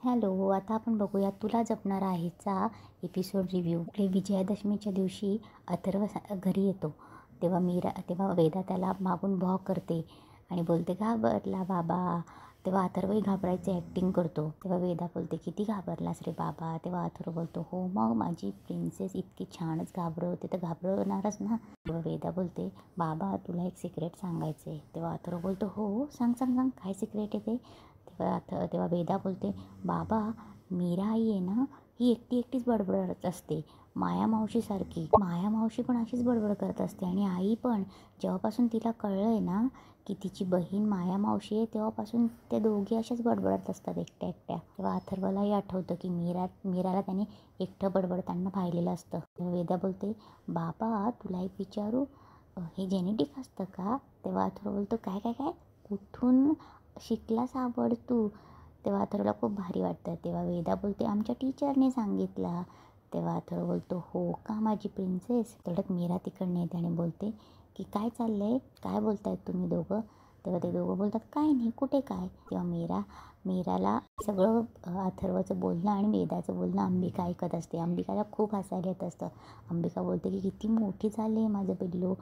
Hello, आता आपण बघूया तुला जपणार आहेचा एपिसोड रिव्ह्यू. विजयादशमीच्या दिवशी अथर्व घरी येतो. तेव्हा वेदा त्याला मागून भॉक करते आणि बोलते घाबरला बाबा. तेव्हा अथर्वही घाबरायचे ॲक्टिंग करतो. तेव्हा वेदा बोलते किती घाबरलास रे बाबा. तेव्हा अथर्व बोलतो हो मग माझी प्रिन्सेस इतकी छानच घाबरवते तर घाबरवणारच ना. तेव्हा वेदा बोलते बाबा तुला एक सिक्रेट सांगायचं आहे. तेव्हा अथर्व बोलतो हो सांग सांग सांग काय सिक्रेट आहे ते. तेव्हा वेदा बोलते बाबा मीरा आई आहे ना, ही एकटी एकटीच बडबडत असते माया मावशीसारखी. माया मावशी पण अशीच बडबड करत असते आणि आई पण. जेव्हापासून तिला कळलं आहे ना की तिची बहीण माया मावशी आहे तेव्हापासून त्या दोघी अशाच बडबडत असतात एकट्या एकट्या. तेव्हा अथर्वलाही आठवतं की मीराला त्याने एकटं बडबडताना पाहिलेलं असतं. वेदा बोलते बाबा तुला एक विचारू, हे जेनेटिक असतं का. तेव्हा अथर्व बोलतो काय काय काय कुठून शिकलास आवड तू. तेव्हा अथर्वला खूप भारी वाटतं. तेव्हा वेदा बोलते आमच्या टीचरने सांगितला. तेव्हा अथर्व बोलतो हो का माझी प्रिन्सेस. तेवढ्यात मीरा तिकडनं येते आणि बोलते की काय चाललं आहे, काय बोलतायत तुम्ही दोघं. तेव्हा ते दोघं बोलतात काय नाही कुठे काय. तेव्हा मीराला सगळं अथर्वचं बोलणं आणि वेदाचं बोलणं अंबिका ऐकत असते. अंबिकाला खूप हसायला येत असतं. अंबिका बोलते की किती मोठी झाली आहे माझं पिल्लू.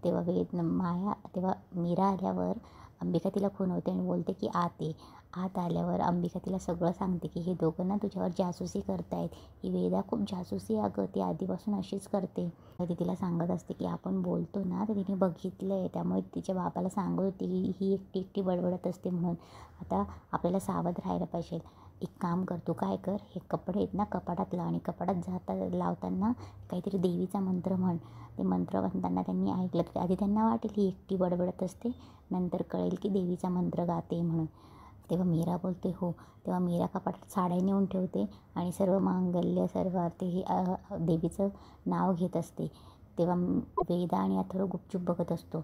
तेव्हा मीरा आल्यावर अंबिका तिला खुणवते आणि बोलते की आत आल्यावर अंबिका तिला सगळं सांगते की हे दोघं ना तुझ्यावर जासूसी करतायत. ही वेदा खूप जासूसी अगं, ती आधीपासून अशीच करते. ती तिला सांगत असते की आपण बोलतो ना तर तिने बघितलं आहे त्यामुळे तिच्या बापाला सांगत होती की ही एकटी एकटी बडबडत असते म्हणून. आता आपल्याला सावध राहायला पाहिजे. एक काम कर तू काय कर, हे कपडे आहेत ना कपाटात लाव आणि कपाटात लावताना काहीतरी देवीचा मंत्र म्हण. ते मंत्र म्हणताना त्यांनी ऐकलं तर आधी त्यांना वाटेल ही एकटी बडबडत असते, नंतर कळेल की देवीचा मंत्र गाते म्हणून. तेव्हा मीरा बोलते हो. तेव्हा मीरा कपाटात साड्या नेऊन ठेवते आणि सर्व मांगल्य सर्व ते देवीचं नाव घेत असते. तेव्हा वेदा आणि अथर्व गुपचूप बघत असतो.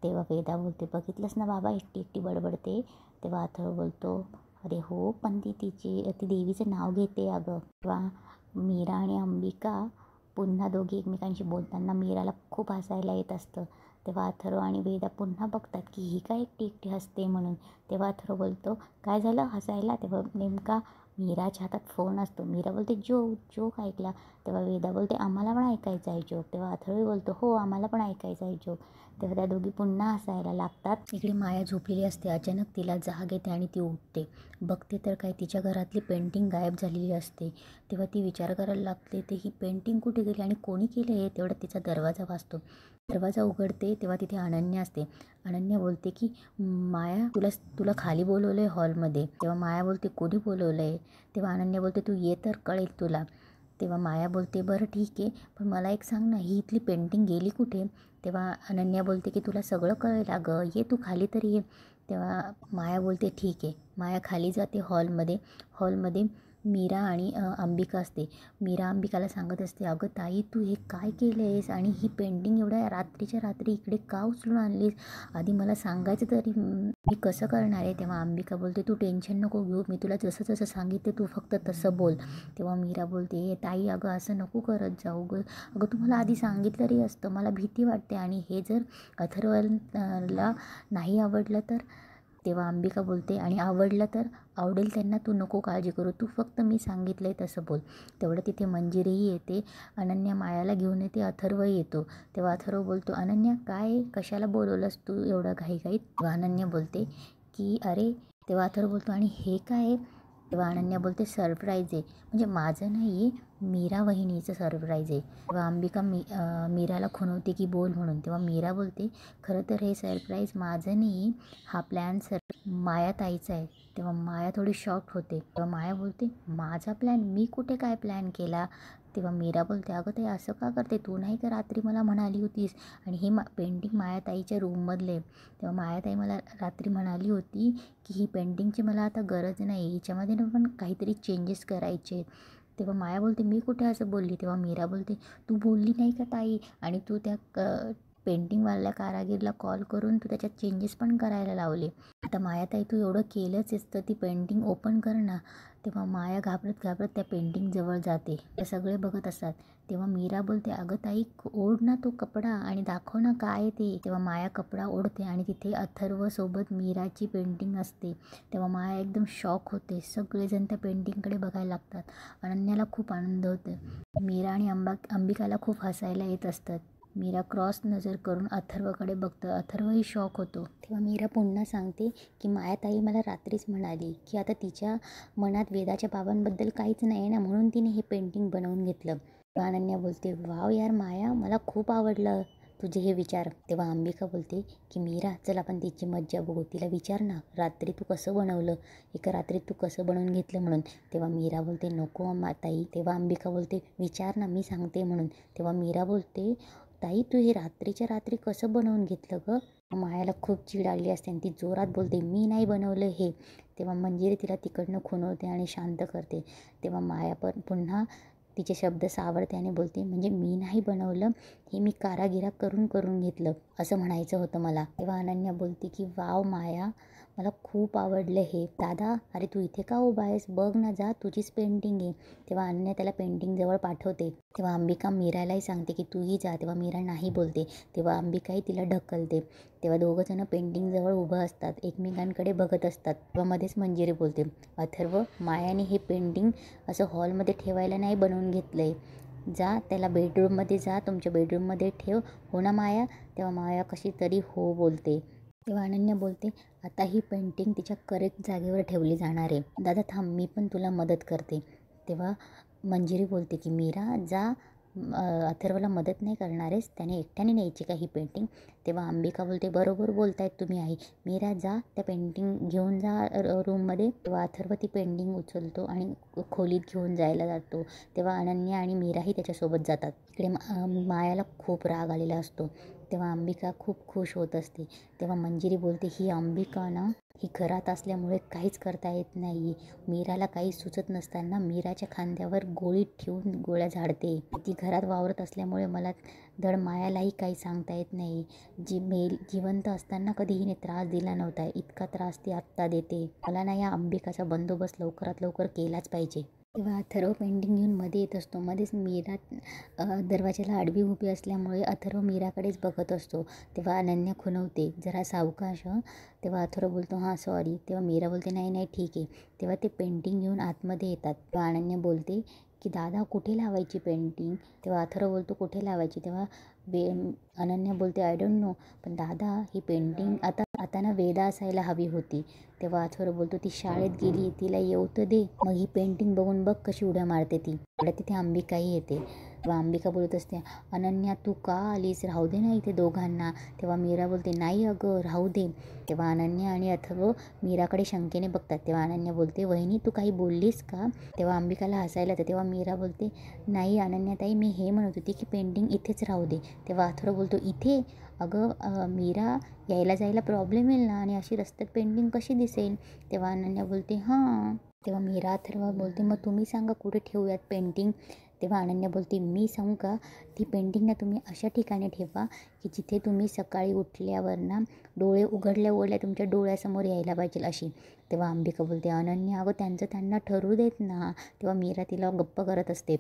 तेव्हा वेदा बोलते बघितलंस ना बाबा एकटी एकटी बडबडते. तेव्हा अथर्व बोलतो अरे हो पण ती देवीचं नाव घेते अगं. तेव्हा मीरा आणि अंबिका पुन्हा दोघी एकमेकांशी बोलताना मीराला खूप हसायला येत असतं. तेव्हा अथर्व आणि वेदा पुन्हा बघतात की ही काय एकटी एकटी हसते म्हणून. तेव्हा अथर्व बोलतो काय झालं हसायला. तेव्हा नेमका मीराच्या हातात फोन असतो. मीरा बोलते जोक ऐकला. तेव्हा वेदा बोलते आम्हाला पण ऐकायचा आहे जोक. तेव्हा अथर्व बोलतो हो आम्हाला पण ऐकायचा आहे जोक. तेव्हा त्या दोघी पुन्हा हसायला लागतात. इकडे माया झोपलेली असते. अचानक तिला जाग येते आणि ती उठते. बघते तर काय तिच्या घरातली पेंटिंग गायब झालेली असते. तेव्हा ती विचार करायला लागते ते ही पेंटिंग कुठे गेली आणि कोणी केलं आहे. तेवढ्यात तिचा दरवाजा वाजतो. दरवाजा उघडते तेव्हा तिथे अनन्या असते. अनन्या बोलते की माया तुला खाली बोलवलं आहे हॉलमध्ये. तेव्हा माया बोलते कोणी बोलवलं आहे. तेव्हा अनन्या बोलते तू ये तर कळेल तुला. तेव्हा माया बोलते बरं ठीक आहे पण मला एक सांग ना ही इथली पेंटिंग गेली कुठे. तेव्हा अनन्या बोलते की तुला सगळं कळेल अगं, ये तू खाली तरी ये. तेव्हा माया बोलते ठीक आहे. माया खाली जाते हॉलमध्ये मीरा आणि अंबिका असते. मीरा अंबिकाला सांगत असते अगं ताई तू हे काय केलं आहेस आणि ही पेंटिंग एवढ्या रात्रीच्या रात्री इकडे का उचलून आणलीस. आधी मला सांगायचं तरी मी कसं करणार आहे. तेव्हा अंबिका बोलते तू टेन्शन नको घेऊ, मी तुला जसं जसं सांगितलं तू फक्त तसं बोल. तेव्हा मीरा बोलते हे ताई अगं असं नको करत जाऊ गं. अगं तुम्हाला आधी सांगितलं तरी असतं, मला भीती वाटते आणि हे जर अथर्वला नाही आवडलं तर. तेव्हा अंबिका बोलते आणि आवडलं तर आवडेल त्यांना, तू नको काळजी करू, तू फक्त मी सांगितलं आहे तसं बोल. तेवढं तिथे मंजिरीही येते. अनन्या मायाला घेऊन येते. अथर्वही येतो. तेव्हा अथर्व बोलतो अनन्या काय कशाला बोलवलंस तू एवढं घाईघाईत. तेव्हा अनन्या बोलते की अरे. तेव्हा अथर्व बोलतो आणि हे काय आहे. तेव्हा अनन्या बोलते सरप्राईज आहे, म्हणजे माझं नाही मीरा वहिनीचं सरप्राईज आहे. तेव्हा अंबिका मीराला खुणवते की बोल म्हणून. तेव्हा मीरा बोलते खरं तर हे सरप्राईज माझं नाही, हा प्लॅन माया ताईचा आहे. तेव्हा माया थोडी शॉक होते. तेव्हा माया बोलते माझा प्लॅन, मी कुठे काय प्लॅन केला. तेव्हा मीरा बोलते अगं ते असं का करते, तू नाही का रात्री मला म्हणाली होतीस आणि ही पेंटिंग मायाताईच्या रूममधले. तेव्हा मायाताई मला रात्री म्हणाली होती की ही पेंटिंगची मला आता गरज नाही, हिच्यामध्ये पण काहीतरी चेंजेस करायचे. तेव्हा माया बोलते मी कुठे असं बोलली. तेव्हा मीरा बोलते तू बोलली नाही का ताई, आणि तू त्या पेंटिंगवाल्या कारागीरला कॉल करून तू त्याच्यात चेंजेस पण करायला लावले. आता मायाताई तू एवढं केलंच तर ती पेंटिंग ओपन कर ना. तेव्हा माया घाबरत घाबरत त्या पेंटिंगजवळ जाते. ते सगळे बघत असतात. तेव्हा मीरा बोलते, अगं ताई ओढ ना तो कपडा आणि दाखव ना काय आहे ते. तेव्हा माया कपडा ओढते आणि तिथे अथर्व सोबत मीराची पेंटिंग असते. तेव्हा माया एकदम शॉक होते. सगळेजण त्या पेंटिंगकडे बघायला लागतात. अनन्याला खूप आनंद होतो. मीरा आणि अंबिकाला खूप हसायला येत असतात. मीरा क्रॉस नजर करून अथर्वकडे बघतं. अथर्वही शॉक होतो. तेव्हा मीरा पुन्हा सांगते की मायाताई मला रात्रीच म्हणाली की आता तिच्या मनात वेदाच्या बाबांबद्दल काहीच नाही ना, म्हणून तिने हे पेंटिंग बनवून घेतलं. तेव्हा अनन्या बोलते, वाव यार माया, मला खूप आवडलं तुझे हे विचार. तेव्हा अंबिका बोलते की मीरा चल आपण तिची मज्जा बघू, तिला विचार ना रात्री तू कसं बनवलं, एका रात्रीत तू कसं बनवून घेतलं म्हणून. तेव्हा मीरा बोलते नको ताई. तेव्हा अंबिका बोलते विचार ना, मी सांगते म्हणून. तेव्हा मीरा बोलते ताई तू हे रात्रीच्या रात्री कसं बनवून घेतलं गं. मायाला खूप चीड आली असते आणि ती जोरात बोलते मी नाही बनवलं हे. तेव्हा मंजिरी तिला तिकडनं खुणवते आणि शांत करते. तेव्हा माया पण पुन्हा तिचे शब्द सावरते आणि बोलते म्हणजे मी नाही बनवलं, हे मी करून घेतलं असं म्हणायचं होतं मला. तेव्हा अनन्या बोलते की वाव माया, मला खूप आवडलं हे. दादा अरे तू इथे का उभा आहेस, बघ ना जा, तुझीच पेंटिंग आहे. तेव्हा अनन्या त्याला पेंटिंग जवळ पाठवते. तेव्हा अंबिका मीरालाही सांगते की तूही जा. तेव्हा मीरा नाही बोलते. तेव्हा अंबिकाही तिला ढकलते. तेव्हा दोघंजणं पेंटिंगजवळ उभं असतात, एकमेकांकडे बघत असतात. तेव्हा मध्येच मंजिरी बोलते, अथर्व मायाने हे पेंटिंग असं हॉलमध्ये ठेवायला नाही बनवून घेतलं आहे, जा त्याला बेडरूममध्ये जा, तुमच्या बेडरूममध्ये ठेव, हो ना माया. तेव्हा माया कशी तरी हो बोलते. तेव्हा अनन्या बोलते आता ही पेंटिंग तिच्या करेक्ट जागेवर ठेवली जाणार आहे. दादा थांब, मी पण तुला मदत करते. तेव्हा मंजिरी बोलते की मीरा जा, अथर्वला मदत नाही करणार आहेस, त्याने एकट्याने न्यायची का ही पेंटिंग. तेव्हा अंबिका बोलते बरोबर बोलतायत तुम्ही आई, मीरा जा त्या पेंटिंग घेऊन जा रूममध्ये. तेव्हा अथर्व ती पेंटिंग उचलतो आणि खोलीत घेऊन जायला जातो. तेव्हा अनन्या आणि मीराही त्याच्यासोबत जातात. इकडे मायाला खूप राग आलेला असतो. तेव्हा अंबिका खूप खुश होत असते. तेव्हा मंजिरी बोलते ही अंबिका ना, ही घरात असल्यामुळे काहीच करता येत नाही. मीराला काही सुचत नसताना मीराच्या खांद्यावर गोळी ठेवून गोळ्या झाडते. ती घरात वावरत असल्यामुळे मला धड मायालाही काही सांगता येत नाही. जिवंत असताना कधी हिने त्रास दिला नव्हता, इतका त्रास ती आत्ता देते. मला ना या अंबिकाचा बंदोबस्त लवकरात लवकर केलाच पाहिजे. तेव्हा अथर्व पेंटिंग घेऊन मध्ये येत असतो. मध्येच मीरा दरवाजाला आडवी उभी असल्यामुळे अथर्व मीराकडेच बघत असतो. तेव्हा अनन्या खुणवते जरा सावकाश. तेव्हा अथर्व बोलतो हां सॉरी. तेव्हा मीरा बोलते नाही नाही ठीक आहे. तेव्हा ते पेंटिंग घेऊन आतमध्ये येतात. तेव्हा अनन्या बोलते की दादा कुठे लावायची पेंटिंग. तेव्हा अथर्व बोलतो कुठे लावायची. तेव्हा अनन्या बोलते आय डोंट नो, पण दादा ही पेंटिंग आता ना वेदा असायला हवी होती. तेव्हा अथर्व बोलतो ती शाळेत गेली, तिला येऊ तर दे, मग ही पेंटिंग बघून बघ कशी उड्या मारते ती. एवढ्या तिथे अंबिकाही येते. तेव्हा अंबिका बोलत असते अनन्या तू का आलीस, राहू दे ना इथे दोघांना. तेव्हा मीरा बोलते नाही अगं राहू दे. तेव्हा अनन्या आणि अथर्व मीराकडे शंकेने बघतात. तेव्हा अनन्या बोलते वहिनी तू काही बोललीस का. तेव्हा अंबिकाला हसायला येतं. तेव्हा मीरा बोलते नाही अनन्याताई, मी हे म्हणत होती की पेंटिंग इथेच राहू दे. तेव्हा अथर्व बोलतो इथे, अगं मीरा यायला जायला प्रॉब्लेम येईल ना, आणि अशी रस्त्यात पेंटिंग कशी दिसेल. तेव्हा अनन्या बोलते हां. तेव्हा मीरा अथर्व बोलते मग तुम्ही सांगा कुठे ठेवूयात पेंटिंग. तेव्हा अनन्या बोलते मी सांगू का, ती पेंटिंग ना तुम्ही अशा ठिकाणी ठेवा की जिथे तुम्ही सकाळी उठल्यावर ना डोळे उघडल्या तुमच्या डोळ्यासमोर यायला पाहिजे अशी. तेव्हा अंबिका बोलते अनन्या अगं त्यांचं त्यांना ठरवू देत ना. तेव्हा मीरा तिला गप्प करत असते.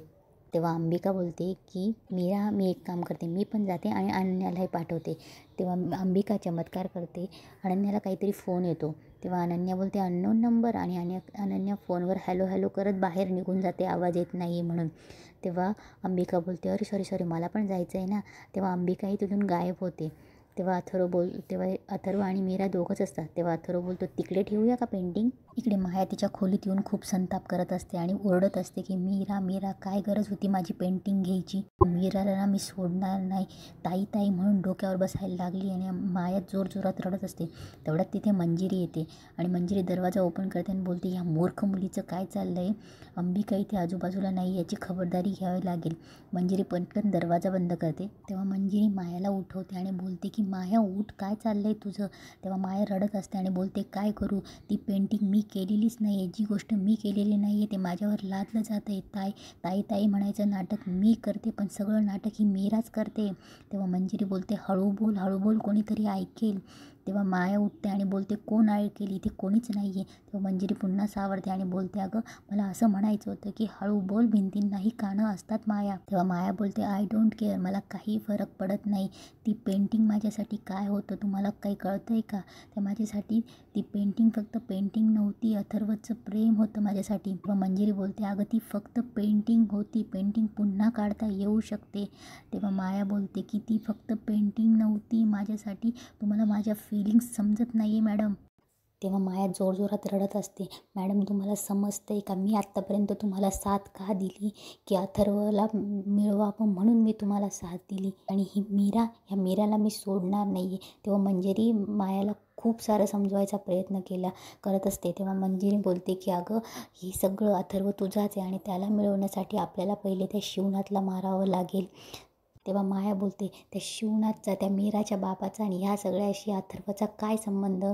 तेव्हा अंबिका बोलते की मीरा मी एक काम करते, मी पण जाते आणि अनन्यालाही पाठवते. तेव्हा अंबिका चमत्कार करते. अनन्याला काहीतरी फोन येतो. तेव्हा अनन्या बोलते अननोन नंबर, आणि अनन्या फोनवर हॅलो हॅलो करत बाहेर निघून जाते, आवाज येत नाही म्हणून. तेव्हा अंबिका बोलते अरे सॉरी मला पण जायचं आहे ना. तेव्हा अंबिकाही तिथून गायब होते. तेव्हा अथर्व आणि मीरा दोघंच असतात. तेव्हा अथर्व बोलतो तिकडे ठेवूया का पेंटिंग. इकडे माया तिच्या खोलीत येऊन खूप संताप करत असते आणि ओरडत असते की मीरा काय गरज होती माझी पेंटिंग घ्यायची. मीराला ना मी सोडणार नाही, ताई ताई म्हणून डोक्यावर बसायला लागली. आणि माया जोरात रडत असते. तेवढ्यात तिथे मंजिरी येते आणि मंजिरी दरवाजा ओपन करते आणि बोलते या मूर्ख मुलीचं काय चाललं आहे, अंबिका इथे आजूबाजूला नाही, याची खबरदारी घ्यावी लागेल. मंजिरी पटकन दरवाजा बंद करते. तेव्हा मंजिरी मायाला उठवते आणि बोलते की माया उठ, काय चाललंय तुझं. तेव्हा माया रडत असते आणि बोलते काय करू, ती पेंटिंग मी केलेलीच नाही आहे, जी गोष्ट मी केलेली नाही आहे ते माझ्यावर लादलं जातं आहे. ताई ताई म्हणायचं नाटक मी करते, पण सगळं नाटक ही मीराच करते. तेव्हा मंजिरी बोलते हळू बोल कोणीतरी ऐकेल. तेव्हा माया उठते आणि बोलते कोण आळ केली, इथे कोणीच नाही आहे. तेव्हा मंजिरी पुन्हा सावरते आणि बोलते अगं मला असं म्हणायचं होतं की हळू बोल, भिंतींनाही कानं असतात माया. तेव्हा माया बोलते आय डोंट केअर, मला काही फरक पडत नाही. ती पेंटिंग माझ्यासाठी काय होतं तुम्हाला काही कळतं आहे का? तर माझ्यासाठी ती पेंटिंग फक्त पेंटिंग नव्हती, अथर्वचं प्रेम होतं माझ्यासाठी. तेव्हा मंजिरी बोलते अगं ती फक्त पेंटिंग होती, पेंटिंग पुन्हा काढता येऊ शकते. तेव्हा माया बोलते की ती फक्त पेंटिंग नव्हती माझ्यासाठी, तुम्हाला माझ्या फिलिंग्स समजत नाही आहे मॅडम. तेव्हा माया जोरजोरात रडत असते. मॅडम तुम्हाला समजतं आहे का, मी आत्तापर्यंत तुम्हाला साथ का दिली की अथर्वला मिळवावं म्हणून मी तुम्हाला साथ दिली, आणि ही ह्या मीराला मी सोडणार नाही आहे. तेव्हा मंजिरी मायाला खूप सारं समजवायचा प्रयत्न करत असते. तेव्हा मंजिरी बोलते की अगं हे सगळं अथर्व तुझाच आहे आणि त्याला मिळवण्यासाठी आपल्याला पहिले त्या शिवनाथला मारावं लागेल. तेव्हा माया बोलते त्या शिवनाथचा, त्या मीराच्या बापाचा आणि ह्या सगळ्याशी अथर्वचा काय संबंध,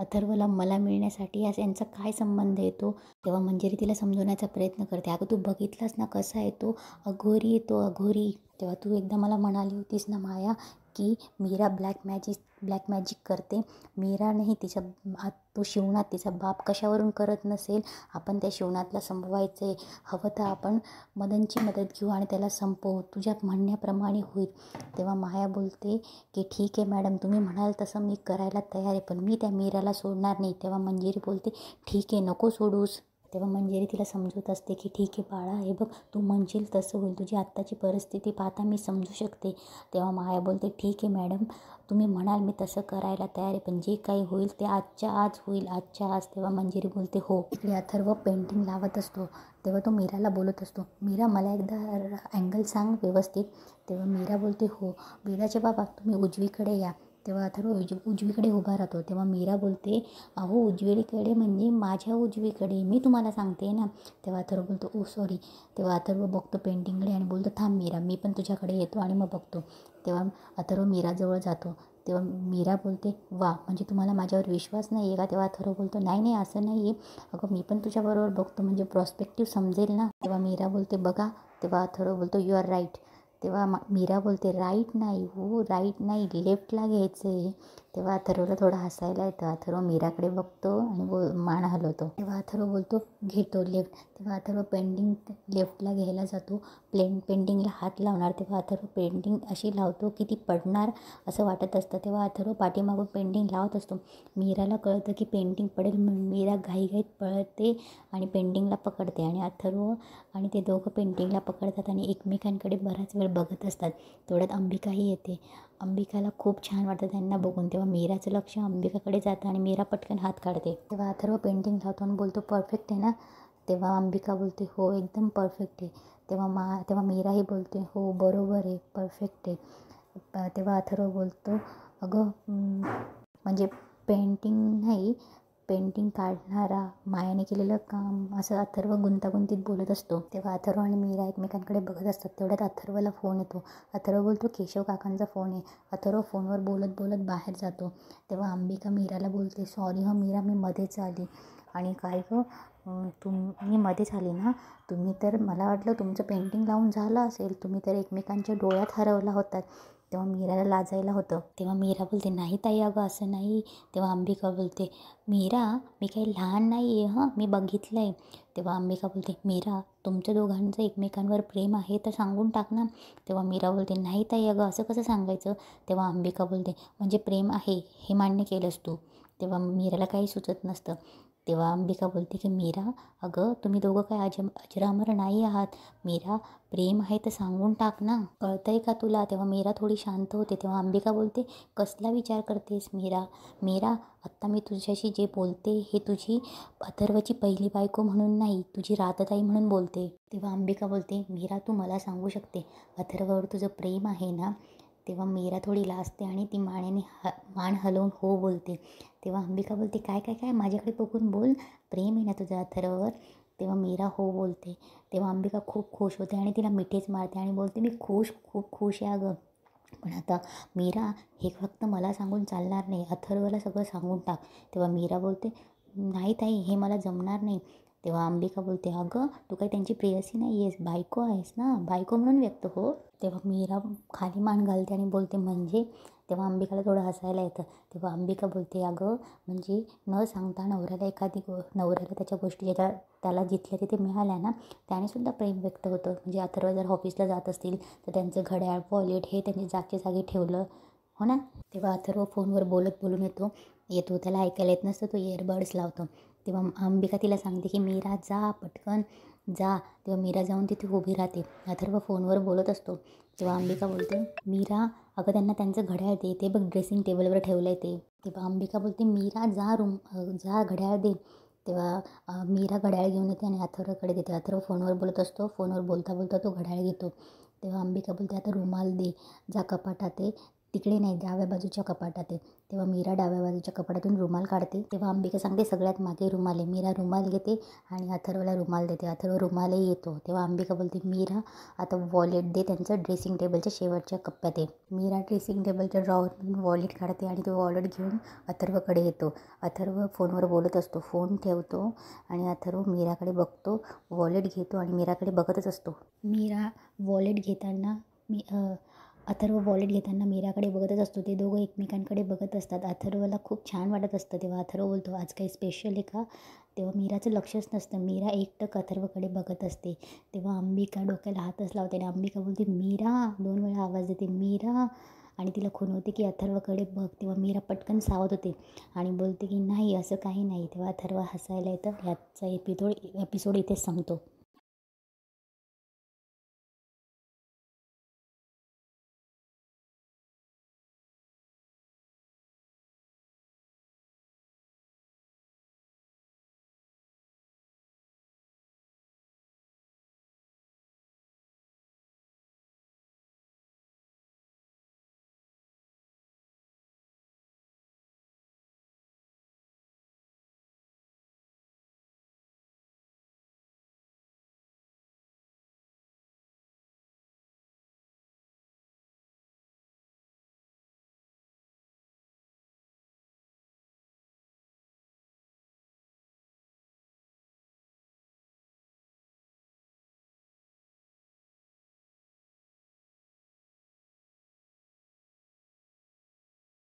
अथर्वला मला मिळण्यासाठी यांचा काय संबंध येतो. तेव्हा मंजिरी तिला समजवण्याचा प्रयत्न करते अगं तू बघितलास ना कसा येतो, अघोरी येतो अघोरी. तेव्हा तू एकदा मला म्हणाली होतीस ना माया की मीरा ब्लॅक मॅजिक करते. मीरा नाही, तो शिवनाथ तिचा बाप कशावरून करत नसेल. आपण त्या शिवनाथला संपवायचं आहे, हवं तर आपण मदनची मदत घेऊ आणि त्याला संपवू, तुझ्या म्हणण्याप्रमाणे होईल. तेव्हा माया बोलते की ठीक आहे मॅडम, तुम्ही म्हणाल तसं मी करायला तयार आहे, पण मी त्या मीराला सोडणार नाही. तेव्हा मंजिरी बोलते ठीक आहे नको सोडूस. तेव्हा मंजिरी तिला समजवत असते की ठीक आहे बाळा, हे बघ तू म्हणशील तसं होईल, तुझी आत्ताची परिस्थिती पाहता मी समजू शकते. तेव्हा माया बोलते ठीक आहे मॅडम, तुम्ही म्हणाल मी तसं करायला तयार आहे, पण जे काही होईल ते आजच्या आज होईल, आजच्या आज. तेव्हा मंजिरी बोलते हो. इकडे अथर्व पेंटिंग लावत असतो. तेव्हा तो मीराला बोलत असतो मीरा मला एकदा अँगल सांग व्यवस्थित. तेव्हा मीरा बोलते हो. मीराचे बाबा तुम्ही उजवीकडे या. तेव्हा अथर्व उजवीकडे उभा राहतो. तेव्हा मीरा बोलते अहो उजवीकडे म्हणजे माझ्या उजवीकडे, मी तुम्हाला सांगते ना. तेव्हा अथर्व बोलतो ओ सॉरी. तेव्हा अथर्व बघतो पेंटिंगकडे आणि बोलतो थांब मीरा, मी पण तुझ्याकडे येतो आणि मग बघतो. तेव्हा अथर्व मीराजवळ जातो. तेव्हा मीरा बोलते वा, म्हणजे तुम्हाला माझ्यावर विश्वास नाही आहे का? तेव्हा अथर्व बोलतो नाही नाही असं नाही आहे, अगं मी पण तुझ्याबरोबर बघतो म्हणजे प्रॉस्पेक्टिव्ह समजेल ना. तेव्हा मीरा बोलते बघा. तेव्हा अथर्व बोलतो यू आर राईट. तेव्हा मीरा बोलते राईट नाही हो, राईट नाही लेफ्टला घ्यायचं आहे. तेव्हा अथर्वला थोडं हसायला येतं. अथर्व मीराकडे बघतो आणि मान हलवतो. तेव्हा अथर्व बोलतो घेतो लेफ्ट. तेव्हा अथर्व पेंटिंग लेफ्टला घ्यायला जातो. पेंटिंगला हात लावणार. तेव्हा अथर्व पेंटिंग अशी लावतो की ती पडणार असं वाटत असतं. तेव्हा अथर्व पाठीमागून पेंटिंग लावत असतो. मीराला कळतं की पेंटिंग पडेल म्हणून मीरा घाईघाईत पळते आणि पेंटिंगला पकडते आणि अथर्व आणि ते दोघं पेंटिंगला पकडतात आणि एकमेकांकडे बराच वेळ बघत असतात. तेवढ्यात अंबिकाही येते. अंबिकाला खूप छान वाटतं त्यांना बघून. तेव्हा मीराचं लक्ष अंबिकाकडे जातं आणि मीरा पटकन हात काढते. तेव्हा अथर्व पेंटिंग लावतो आणि बोलतो परफेक्ट आहे ना. तेव्हा अंबिका बोलते हो एकदम परफेक्ट आहे. तेव्हा मीराही बोलते हो बरोबर आहे, परफेक्ट आहे. तेव्हा अथर्व बोलतो अगं म्हणजे पेंटिंग नाही, पेंटिंग काढणारा मायाने केलेलं काम, असं अथर्व गुंतागुंतीत बोलत असतो. तेव्हा अथर्व आणि मीरा एकमेकांकडे बघत असतात. तेवढ्यात अथर्वला फोन येतो. अथर्व बोलतो केशव काकांचा फोन आहे. अथर्व फोनवर बोलत बोलत बाहेर जातो. तेव्हा अंबिका मीराला बोलते सॉरी मीरा, मी मध्येच आली. आणि काय गं तुम्ही मध्येच आली ना, तुम्ही तर मला वाटलं तुमचं पेंटिंग लावून झालं असेल, तुम्ही तर एकमेकांच्या डोळ्यात हरवला होतात. तेव्हा मीराला लाजायला होतं. तेव्हा मीरा बोलते नाही ताई अगं असं नाही. तेव्हा अंबिका बोलते मीरा मी काही लहान नाही आहे हां, मी बघितलं आहे. तेव्हा अंबिका बोलते मीरा तुमच्या दोघांचं एकमेकांवर प्रेम आहे तर सांगून टाक ना. तेव्हा मीरा बोलते नाही ताई अगं असं कसं सांगायचं. तेव्हा अंबिका बोलते म्हणजे प्रेम आहे हे मान्य केलंस तू. तेव्हा मीराला काही सुचत नसतं. तेव्हा अंबिका बोलते की मीरा अगं तुम्ही दोघं काय अजरामर नाही आहात. मीरा प्रेम आहे तर सांगून टाक ना, कळतंय का तुला. तेव्हा मीरा थोडी शांत होते. तेव्हा अंबिका बोलते कसला विचार करतेस मीरा आत्ता मी तुझ्याशी जे बोलते हे तुझी अथर्वची पहिली बायको म्हणून नाही, तुझी राधताई म्हणून बोलते. तेव्हा अंबिका बोलते मीरा तू मला सांगू शकते अथर्ववर तुझं प्रेम आहे ना. तेव्हा मीरा थोडी लाजते आणि ती मान हलवून हो बोलते. तेव्हा अंबिका बोलते काय काय काय माझ्याकडे बघून बोल, प्रेम आहे ना तुझं अथर्ववर. तेव्हा मीरा हो बोलते. तेव्हा अंबिका खूप खुश होते आणि तिला मिठीच मारते आणि बोलते मी खूप खुश आहे अगं. पण आता मीरा हे फक्त मला सांगून चालणार नाही, अथर्वला सगळं सांगून टाक. तेव्हा मीरा बोलते नाही ताई हे मला जमणार नाही. तेव्हा अंबिका बोलते अगं तू काही त्यांची प्रेयसी नाही आहेस, बायको आहेस ना, बायको म्हणून व्यक्त हो. तेव्हा मीरा खाली मान घालते आणि बोलते म्हणजे तेव्हा अंबिकाला थोडं हसायला येतं. तेव्हा अंबिका बोलते, अगं म्हणजे न सांगता नवऱ्याला त्याच्या गोष्टी ज्याच्या त्याला जिथल्या तिथे मिळाल्या ना त्यानेसुद्धा प्रेम व्यक्त होतं. म्हणजे अथर्व जर ऑफिसला जात असतील तर त्यांचं घड्याळ, वॉलेट हे त्यांनी जागच्या जागी ठेवलं, हो ना. तेव्हा अथर्व फोनवर बोलून येतो त्याला ऐकायला येत नसतं, तो इयरबड्स लावतो. तेव्हा अंबिका तिला सांगते की मीरा जा पटकन जा. तेव्हा मीरा जाऊन तिथे उभी राहते. अथर्व फोनवर बोलत असतो. तेव्हा अंबिका बोलते, मीरा अगं त्यांना त्यांचं घड्याळ दे, ते बघ ड्रेसिंग टेबलवर ठेवलं आहे ते. तेव्हा अंबिका बोलते, मीरा जा घड्याळ दे. तेव्हा मीरा घड्याळ घेऊन येते आणि अथर्वकडे देते. अथर्व फोनवर बोलत असतो. फोनवर बोलता बोलता तो घड्याळ घेतो. तेव्हा अंबिका बोलते, आता रुमाल दे, जा कपाटात आहे, तिकडे नाही डाव्या बाजूच्या कपाटात आहे. तेव्हा मीरा डाव्या बाजूच्या कपाटातून रुमाल काढते. तेव्हा अंबिका सांगते, सगळ्यात मागे रुमाल आहे. मीरा रुमाल घेते आणि अथर्वला रुमाल देते. अथर्व रुमालही येतो. तेव्हा अंबिका बोलते, मीरा आता वॉलेट दे, त्यांचं ड्रेसिंग टेबलच्या शेवटच्या कप्प्यात आहे. मीरा ड्रेसिंग टेबलच्या ड्रॉवरमधून वॉलेट काढते आणि तो वॉलेट घेऊन अथर्वकडे येतो. अथर्व फोनवर बोलत असतो. फोन ठेवतो आणि अथर्व मीराकडे बघतो, वॉलेट घेतो आणि मीराकडे बघतच असतो. अथर्व वॉलेट घेताना मीराकडे बघतच असतो. ते दोघं एकमेकांकडे बघत असतात. अथर्वला खूप छान वाटत असतं. तेव्हा अथर्व बोलतो, आज काही स्पेशल आहे का. तेव्हा मीराचं लक्षच नसतं. मीरा एकटक अथर्वकडे बघत असते. तेव्हा अंबिका डोक्याला हातच लावते आणि अंबिका बोलते, मीरा 2 वेळा आवाज देते, मीरा, आणि तिला खुणवते की अथर्वकडे बघ. तेव्हा मीरा पटकन सावध होते आणि बोलते की नाही असं काही नाही. तेव्हा अथर्व हसायला येतं. याचा एपिसोड इथेच संपतो.